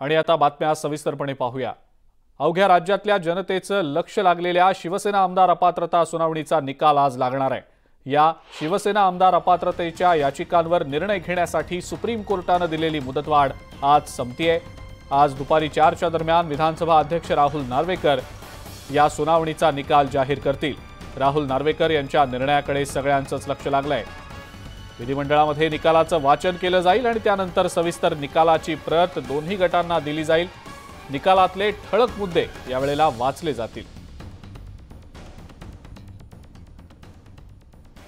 आणि आता बातम्या सविस्तरपणे पाहूया। अवघ्या राज्यातल्या जनतेचं लक्ष लागलेल्या शिवसेना आमदार अपात्रता सुनावणीचा निकाल आज लागणार आहे। या शिवसेना आमदार अपात्रतेच्या याचिकांवर निर्णय घेण्यासाठी सुप्रीम कोर्टाने दिलेली मुदतवाढ आज संपतीये। आज दुपारी 4च्या दरम्यान विधानसभा अध्यक्ष राहुल नार्वेकर या सुनावणीचा निकाल जाहीर करतील। राहुल नार्वेकर यांच्या निर्णयाकडे सगळ्यांचंच लक्ष लागलंय। विधिमंडळामध्ये निकालाचं वाचन केलं जाईल आणि त्यानंतर सविस्तर निकालाची प्रत दोन्ही गटांना दिली जाईल। निकालातले ठळक मुद्दे यावेळेला वाचले जातील।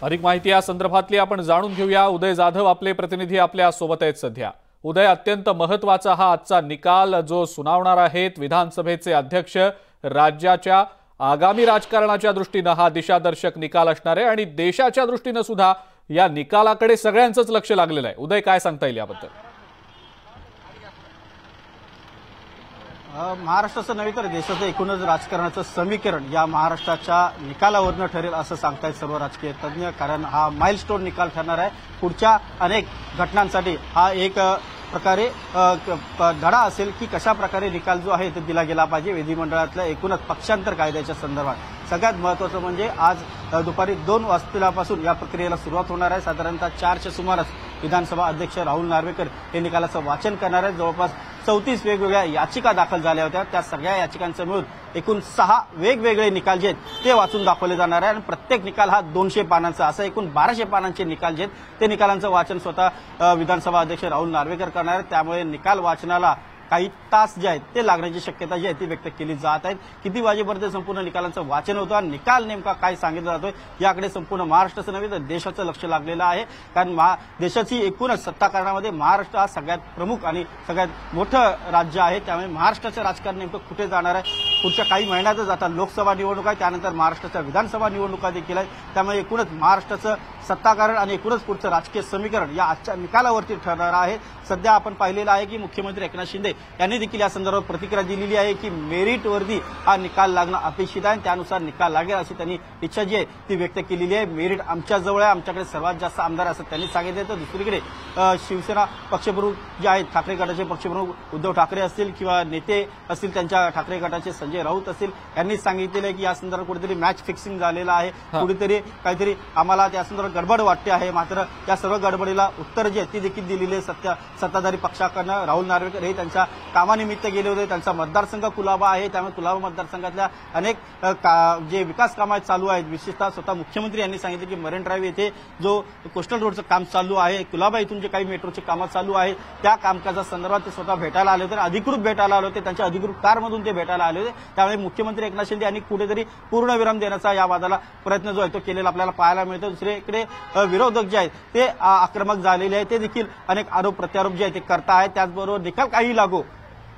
अधिक माहिती या संदर्भातली आपण जाणून घेऊया। उदय जाधव आपले प्रतिनिधी आपल्या सोबत आहेत सध्या। उदय, अत्यंत महत्त्वाचा हा आजचा निकाल जो सुनावणार आहेत विधानसभेचे अध्यक्ष, राज्याच्या आगामी राजकारणाच्या दृष्टीने हा दिशादर्शक निकाल असणार आहे आणि देशाच्या दृष्टीने सुद्धा या निकालाकडे सगळ्यांचंच लक्ष लागलेलं आहे। उदय, काय सांगता येईल याबद्दल? महाराष्ट्राचं नव्हे तर देशाचं एकूणच राजकारणाचं समीकरण या महाराष्ट्राच्या निकालावरनं ठरेल असं सांगतायत सर्व राजकीय तज्ञ। कारण हा माइलस्टोन निकाल ठरणार आहे। पुढच्या अनेक घटनांसाठी हा एक प्रकारे धडा असेल की कशा प्रकारे निकाल जो आहे तो दिला गेला पाहिजे विधिमंडळातल्या एकूणच पक्षांतर कायद्याच्या संदर्भात। सगळ्यात महत्त्वाचं म्हणजे आज दुपारी 2 वाजल्यापासून या प्रक्रियेला सुरुवात होणार आहे। साधारणतः 4च्या सुमारास विधानसभा अध्यक्ष राहुल नार्वेकर हे निकालाचं वाचन करणार आहेत। जवळपास 34 वेगवेगळ्या याचिका दाखल झाल्या होत्या। त्या सगळ्या याचिकांचं मिळून एकूण 6 वेगवेगळे निकाल जे आहेत ते वाचून दाखवले जाणार आहे आणि प्रत्येक निकाल हा 200 पानांचा, असं एकूण 1200 पानांचे निकाल जे आहेत ते निकालांचं वाचन स्वतः विधानसभा अध्यक्ष राहुल नार्वेकर करणार आहेत। त्यामुळे निकाल वाचनाला काही तास जे आहेत ते लागण्याची शक्यता जी आहे ती व्यक्त केली जात आहे। किती वाजेपर्यंत संपूर्ण निकालांचं वाचन होतं आणि निकाल नेमका काय सांगितला जातोय याकडे संपूर्ण महाराष्ट्राचं नव्हे तर देशाचं लक्ष लागलेलं आहे। कारण देशाची एकूणच सत्ताकारणामध्ये महाराष्ट्र हा सगळ्यात प्रमुख आणि सगळ्यात मोठं राज्य आहे। त्यामुळे महाराष्ट्राचं राजकारण नेमकं कुठे जाणार आहे, पुढच्या काही महिन्यातच आता लोकसभा निवडणूक आहे, त्यानंतर महाराष्ट्राच्या विधानसभा निवडणुका देखील आहेत। त्यामुळे एकूणच महाराष्ट्राचं सत्ताकारण आणि एकूणच पुढचं राजकीय समीकरण या आजच्या निकालावरती ठरणार आहे। सध्या आपण पाहिलेलं आहे की मुख्यमंत्री एकनाथ शिंदे यांनी देखील या संदर्भात प्रतिक्रिया दिलेली आहे की मेरिटवरती हा निकाल लागणं अपेक्षित आहे, त्यानुसार निकाल लागेल अशी त्यांनी इच्छा जी आहे ती व्यक्त केलेली आहे। मेरिट आमच्या जवळ आहे, आमच्याकडे सर्वात जास्त आमदार असं त्यांनी सांगितलं। तर दुसरीकडे शिवसेना पक्षप्रमुख जे आहेत, ठाकरे गटाचे पक्षप्रमुख उद्धव ठाकरे असतील किंवा नेते असतील त्यांच्या ठाकरे गटाचे संजय राऊत असतील, यांनी सांगितलेलं आहे की या संदर्भात कुठेतरी मॅच फिक्सिंग झालेलं आहे, कुठेतरी काहीतरी आम्हाला त्या संदर्भात गडबड वाटते आहे। मात्र या सर्व गडबडीला उत्तर जे ती देखील दिलेली आहे सत्ताधारी पक्षाकडनं। राहुल नार्वेकर हे त्यांच्या कामानिमित्त गेले होते, त्यांचा मतदारसंघ कुलाबा आहे, त्यामुळे कुलाबा मतदारसंघातल्या अनेक जे विकास कामं चालू आहेत, विशेषतः स्वतः मुख्यमंत्री यांनी सांगितलं की मरीन ड्राईव्ह येथे जो कोस्टल रोडचं काम चालू आहे, कुलाबा इथून जे काही मेट्रोची कामं चालू आहेत त्या कामकाजा संदर्भात ते स्वतः भेटायला आले होते, अधिकृत भेटायला आले होते, त्यांच्या अधिकृत कारमधून ते भेटायला आले होते। त्यामुळे मुख्यमंत्री एकनाथ शिंदे यांनी कुठेतरी पूर्णविराम देण्याचा या वादाला प्रयत्न जो आहे तो केलेला आपल्याला पाहायला मिळतो। दुसरीकडे विरोधक जे आहेत ते आक्रमक झालेले आहेत, ते देखील अनेक आरोप प्रत्यारोप जे आहेत ते करतायत। त्याचबरोबर निकाल काही लागो,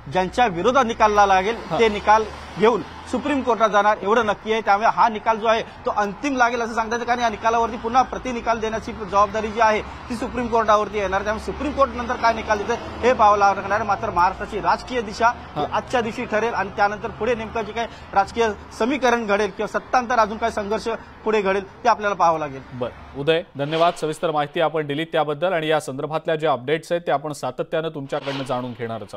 ज्यांच्या विरोधात निकाल लागेल ते निकाल घेऊन सुप्रीम कोर्टात जाणार एवढं नक्की आहे। त्यामुळे हा निकाल जो आहे तो अंतिम लागेल असं सांगतात, कारण या निकालावरती पुन्हा प्रतिनिकाल देण्याची जबाबदारी जी आहे ती सुप्रीम कोर्टावरती येणार। त्यामुळे सुप्रीम कोर्ट नंतर काय निकाल देते हे पाहावं लागणार। मात्र महाराष्ट्राची राजकीय दिशा आजच्या दिवशी ठरेल आणि त्यानंतर पुढे नेमकं जे काही राजकीय समीकरण घडेल किंवा सत्तांतर अजून काय संघर्ष पुढे घडेल ते आपल्याला पाहावं लागेल। बरं उदय, धन्यवाद सविस्तर माहिती आपण दिलीत त्याबद्दल आणि या संदर्भातल्या ज्या अपडेट्स आहेत ते आपण सातत्यानं तुमच्याकडनं जाणून घेणारच आहोत।